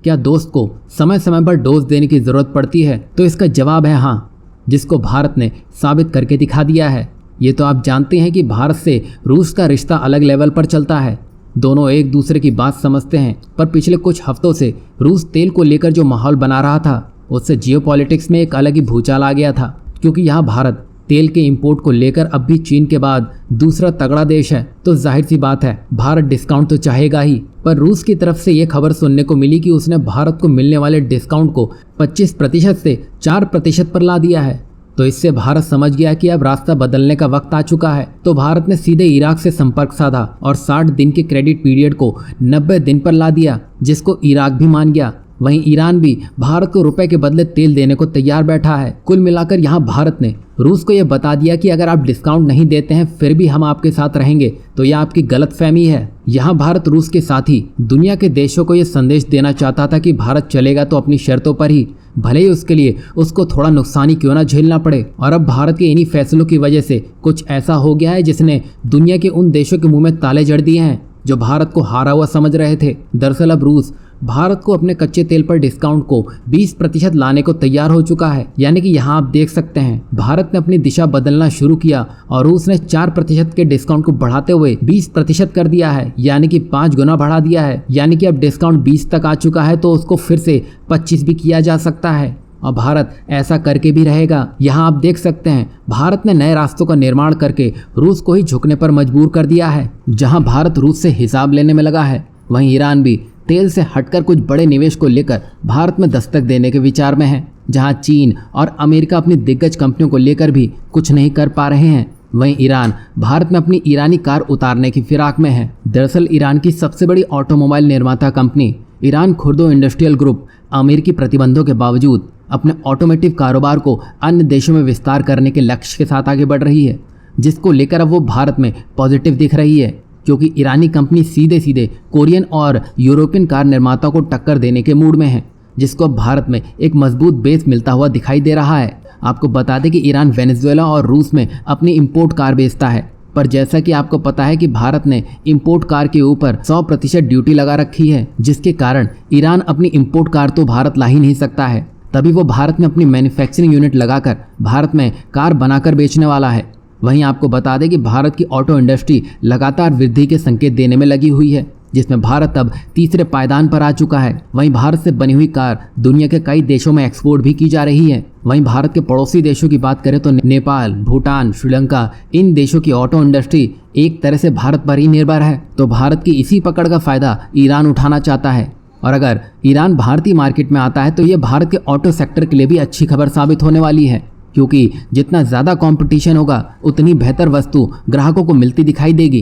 क्या दोस्त को समय समय पर डोज देने की जरूरत पड़ती है? तो इसका जवाब है हाँ, जिसको भारत ने साबित करके दिखा दिया है। ये तो आप जानते हैं कि भारत से रूस का रिश्ता अलग लेवल पर चलता है। दोनों एक दूसरे की बात समझते हैं, पर पिछले कुछ हफ्तों से रूस तेल को लेकर जो माहौल बना रहा था उससे जियोपॉलिटिक्स में एक अलग ही भूचाल आ गया था। क्योंकि यहाँ भारत तेल के इंपोर्ट को लेकर अब भी चीन के बाद दूसरा तगड़ा देश है, तो जाहिर सी बात है भारत डिस्काउंट तो चाहेगा ही। पर रूस की तरफ से ये खबर सुनने को मिली कि उसने भारत को मिलने वाले डिस्काउंट को 25% से 4% पर ला दिया है। तो इससे भारत समझ गया कि अब रास्ता बदलने का वक्त आ चुका है। तो भारत ने सीधे इराक से संपर्क साधा और 60 दिन के क्रेडिट पीरियड को 90 दिन पर ला दिया, जिसको इराक भी मान गया। वहीं ईरान भी भारत को रुपए के बदले तेल देने को तैयार बैठा है। कुल मिलाकर यहाँ भारत ने रूस को यह बता दिया कि अगर आप डिस्काउंट नहीं देते हैं फिर भी हम आपके साथ रहेंगे, तो यह आपकी गलतफहमी है। यहाँ भारत रूस के साथ ही दुनिया के देशों को यह संदेश देना चाहता था कि भारत चलेगा तो अपनी शर्तों पर ही, भले ही उसके लिए उसको थोड़ा नुकसान ही क्यों ना झेलना पड़े। और अब भारत के इन्हीं फैसलों की वजह से कुछ ऐसा हो गया है जिसने दुनिया के उन देशों के मुंह में ताले जड़ दिए हैं जो भारत को हारा हुआ समझ रहे थे। दरअसल अब रूस भारत को अपने कच्चे तेल पर डिस्काउंट को 20% लाने को तैयार हो चुका है। यानी कि यहाँ आप देख सकते हैं भारत ने अपनी दिशा बदलना शुरू किया और रूस ने 4% के डिस्काउंट को बढ़ाते हुए 20% कर दिया है, यानी कि 5 गुना बढ़ा दिया है। यानी कि अब डिस्काउंट 20 तक आ चुका है, तो उसको फिर से 25 भी किया जा सकता है और भारत ऐसा करके भी रहेगा। यहाँ आप देख सकते हैं भारत ने नए रास्तों का निर्माण करके रूस को ही झुकने पर मजबूर कर दिया है। जहाँ भारत रूस से हिसाब लेने में लगा है, वहीं ईरान भी तेल से हटकर कुछ बड़े निवेश को लेकर भारत में दस्तक देने के विचार में है। जहां चीन और अमेरिका अपनी दिग्गज कंपनियों को लेकर भी कुछ नहीं कर पा रहे हैं, वहीं ईरान भारत में अपनी ईरानी कार उतारने की फिराक में है। दरअसल ईरान की सबसे बड़ी ऑटोमोबाइल निर्माता कंपनी ईरान खुर्दो इंडस्ट्रियल ग्रुप अमेरिकी प्रतिबंधों के बावजूद अपने ऑटोमोटिव कारोबार को अन्य देशों में विस्तार करने के लक्ष्य के साथ आगे बढ़ रही है, जिसको लेकर अब वो भारत में पॉजिटिव दिख रही है। क्योंकि ईरानी कंपनी सीधे सीधे कोरियन और यूरोपियन कार निर्माताओं को टक्कर देने के मूड में है, जिसको अब भारत में एक मजबूत बेस मिलता हुआ दिखाई दे रहा है। आपको बता दें कि ईरान वेनेजुएला और रूस में अपनी इंपोर्ट कार बेचता है, पर जैसा कि आपको पता है कि भारत ने इंपोर्ट कार के ऊपर 100% ड्यूटी लगा रखी है, जिसके कारण ईरान अपनी इंपोर्ट कार तो भारत ला ही नहीं सकता है। तभी वो भारत में अपनी मैन्युफैक्चरिंग यूनिट लगाकर भारत में कार बनाकर बेचने वाला है। वहीं आपको बता दें कि भारत की ऑटो इंडस्ट्री लगातार वृद्धि के संकेत देने में लगी हुई है, जिसमें भारत अब तीसरे पायदान पर आ चुका है। वहीं भारत से बनी हुई कार दुनिया के कई देशों में एक्सपोर्ट भी की जा रही है। वहीं भारत के पड़ोसी देशों की बात करें तो नेपाल, भूटान, श्रीलंका, इन देशों की ऑटो इंडस्ट्री एक तरह से भारत पर ही निर्भर है। तो भारत की इसी पकड़ का फायदा ईरान उठाना चाहता है। और अगर ईरान भारतीय मार्केट में आता है तो ये भारत के ऑटो सेक्टर के लिए भी अच्छी खबर साबित होने वाली है, क्योंकि जितना ज़्यादा कंपटीशन होगा उतनी बेहतर वस्तु ग्राहकों को मिलती दिखाई देगी।